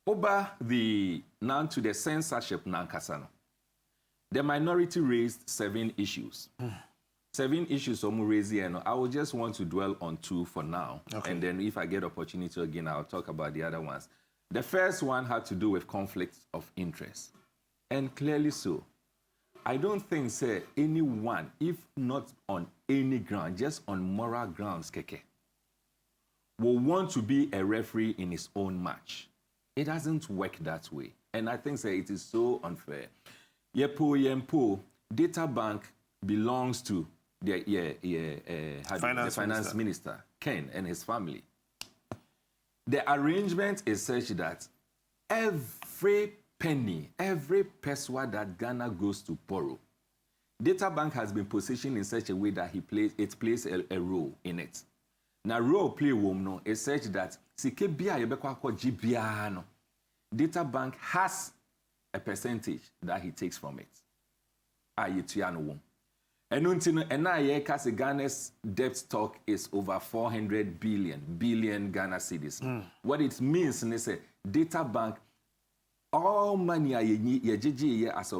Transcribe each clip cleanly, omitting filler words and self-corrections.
Over now to the censorship nankasano, the minority raised 7 issues. 7 issues raised here. I will just want to dwell on 2 for now. Okay. And then if I get opportunity again, I'll talk about the other ones. The first one had to do with conflicts of interest. And clearly so. I don't think, say, anyone, if not on any ground, just on moral grounds, Keke, will want to be a referee in his own match. It doesn't work that way. And I think, say, it is so unfair. Yempo, Data Bank belongs to the finance minister, Ken, and his family. The arrangement is such that every penny, every pesewa that Ghana goes to borrow, Data Bank has been positioned in such a way that it plays a role in it. Now, role play no is such that Data Bank has a percentage that he takes from it. And until Ghana's debt stock is over 400 billion Ghana cedis. What it means is Data Bank, all money as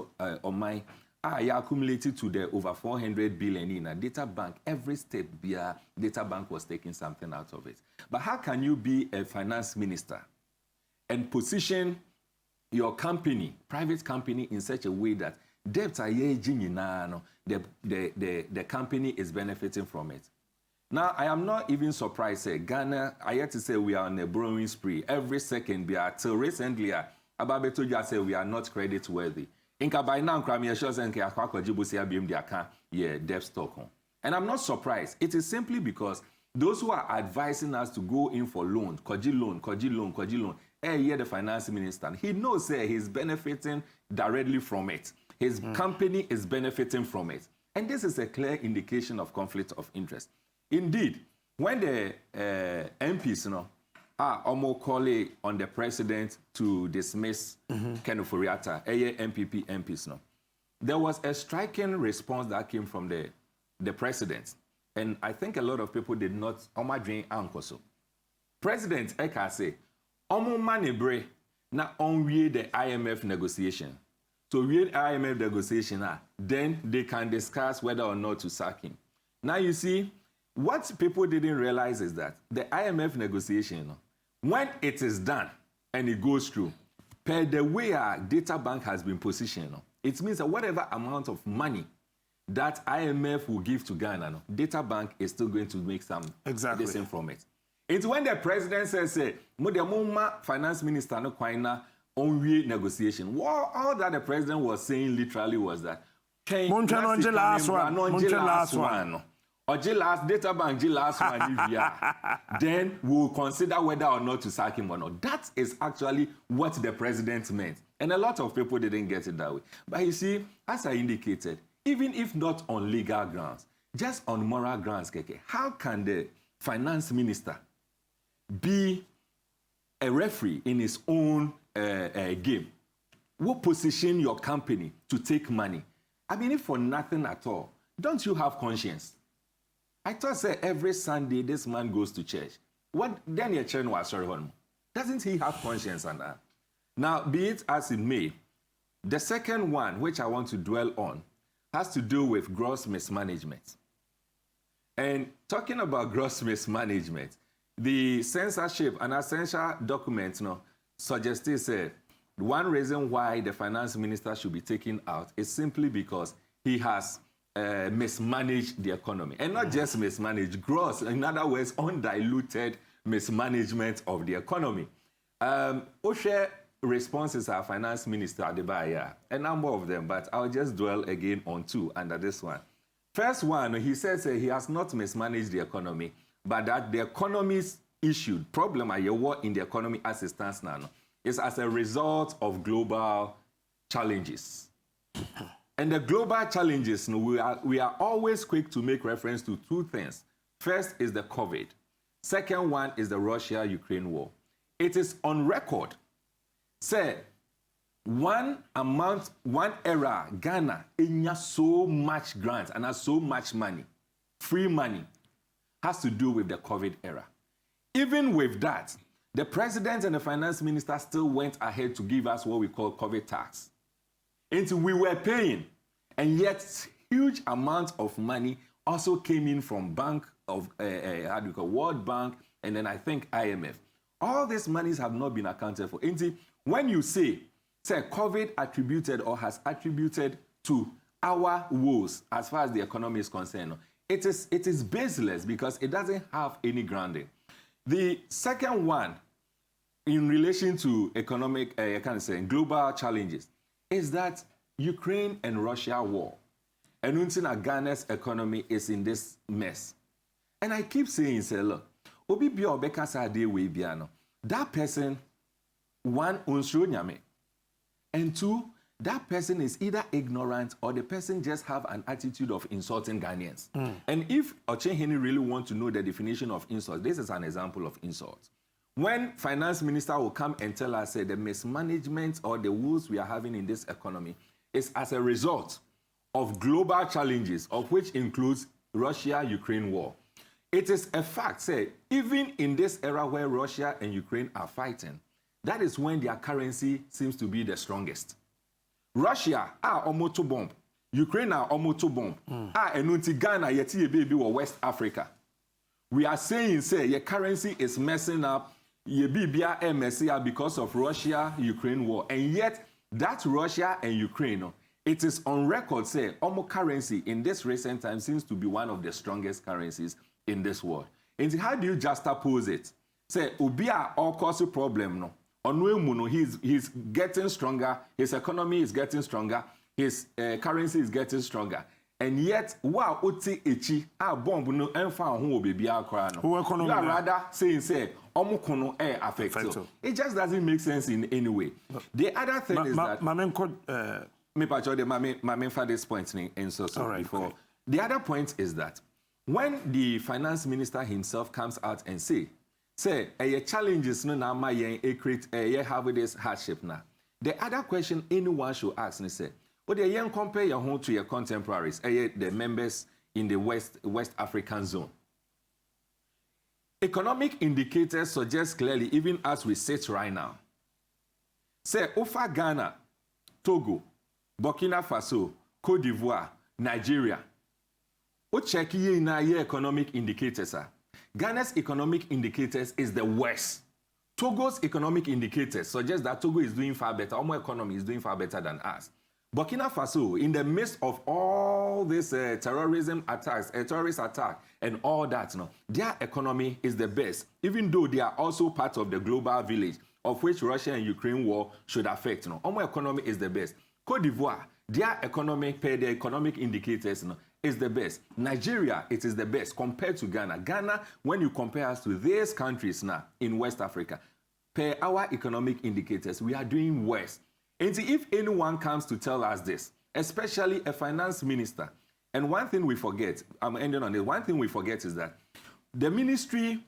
my accumulated to the over 400 billion in a Data Bank. Every step Data Bank was taking something out of it. But how can you be a finance minister and position your company, private company, in such a way that debts are the company is benefiting from it? Now, I am not even surprised. Ghana, I had to say we are on a borrowing spree. Every second, till recently, Ababeto just said we are not credit worthy. Inka by now, debt stock. And I'm not surprised. It is simply because those who are advising us to go in for loan, Koji loan, the finance minister, he knows he's benefiting directly from it. His company is benefiting from it. And this is a clear indication of conflict of interest. Indeed, when the MPs, almost calling on the president to dismiss Ken Ofori Atta, MPP MPs, there was a striking response that came from the president. And I think a lot of people did not so. President Eka say, Omo manebre na onwie the IMF negotiation. So we IMF negotiation, then they can discuss whether or not to sack him. Now you see, what people didn't realize is that the IMF negotiation, when it is done and it goes through, per the way our Data Bank has been positioned, it means that whatever amount of money that IMF will give to Ghana, Data Bank is still going to make some listen from it. It's when the president says, finance minister no quina onwe negotiation. All that the president was saying literally was that Data Bank last one, then we'll consider whether or not to sack him or not. That is actually what the president meant. And a lot of people didn't get it that way. But you see, as I indicated, even if not on legal grounds, just on moral grounds, Keke, how can the finance minister be a referee in his own game? What position your company to take money? I mean, if for nothing at all, don't you have conscience? I thought every Sunday this man goes to church. What Daniel Chen was sorry on? Doesn't he have conscience on that? Now, be it as it may, the second one, which I want to dwell on, has to do with gross mismanagement. And talking about gross mismanagement, the censorship, an essential document, suggested one reason why the finance minister should be taken out is simply because he has mismanaged the economy. And not just mismanaged, gross, in other words, undiluted mismanagement of the economy. Oshe responses our finance minister Adebaya, a number of them, but I'll just dwell again on 2 under this one. First one, he says he has not mismanaged the economy, but that the economy's issued problem in the economy as it stands now is as a result of global challenges. And the global challenges, we are always quick to make reference to 2 things. First is the COVID. Second one is the Russia-Ukraine war. It is on record. Say, one era, Ghana, has so much grants and has so much money, free money, has to do with the COVID era. Even with that, the president and the finance minister still went ahead to give us what we call COVID tax. And we were paying, and yet huge amounts of money also came in from World Bank, and then I think IMF. All these monies have not been accounted for. And when you say COVID attributed or has attributed to our woes as far as the economy is concerned, it is baseless because it doesn't have any grounding. The second one, in relation to economic, global challenges, is that Ukraine and Russia war. And Ghana's economy is in this mess. And I keep saying, look, that person, one, and two, that person is either ignorant or the person just have an attitude of insulting Ghanaians. And if Ochen Henry really wants to know the definition of insult, this is an example of insult. When finance minister will come and tell us the mismanagement or the woes we are having in this economy is as a result of global challenges, of which includes Russia-Ukraine war. It is a fact, even in this era where Russia and Ukraine are fighting, that is when their currency seems to be the strongest. Russia are almost to bomb. Ukraine are almost to bomb. And Ghana yeti baby or West Africa. We are saying, your currency is messing up, your BBA MSCR because of Russia-Ukraine war. And yet, that Russia and Ukraine, it is on record, almost currency in this recent time seems to be one of the strongest currencies in this world. And how do you juxtapose it? Ubia all cause a problem, no. Onua, he's getting stronger, his economy is getting stronger, his currency is getting stronger. And yet, wow, uti echi, bomb no enfa who baby akrano. You are rather saying, omukono affected. It just doesn't make sense in any way. The other thing is that me for this point in so before. Okay. The other point is that when the finance minister himself comes out and say challenges no na ma create have this hardship now. The other question anyone should ask is what the young compare your home to your contemporaries, the members in the West African zone. Economic indicators suggest clearly, even as we sit right now, Ofa Ghana, Togo, Burkina Faso, Cote d'Ivoire, Nigeria. O check ye na ye economic indicators are. Ghana's economic indicators is the worst. Togo's economic indicators suggest that Togo is doing far better. Our economy is doing far better than us. Burkina Faso, in the midst of all this terrorism attacks, terrorist attack, and all that, their economy is the best, even though they are also part of the global village, of which Russia and Ukraine war should affect. Our economy is the best. Cote d'Ivoire, their economic indicators, is the best. Nigeria, it is the best compared to Ghana. Ghana, when you compare us to these countries now in West Africa, per our economic indicators, we are doing worse. And if anyone comes to tell us this, especially a finance minister, and one thing we forget, I'm ending on this, one thing we forget is that the ministry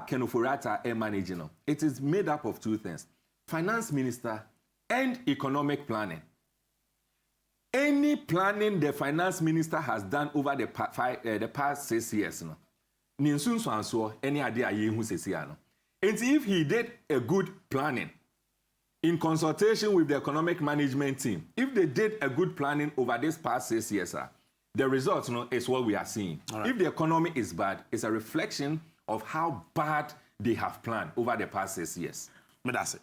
Ken Ofori Atta managing, it is made up of two things, finance minister and economic planning. Any planning the finance minister has done over the past 6 years, any idea and if he did a good planning in consultation with the economic management team, if they did a good planning over this past 6 years, the result is what we are seeing. Right. If the economy is bad, it's a reflection of how bad they have planned over the past 6 years. But that's it.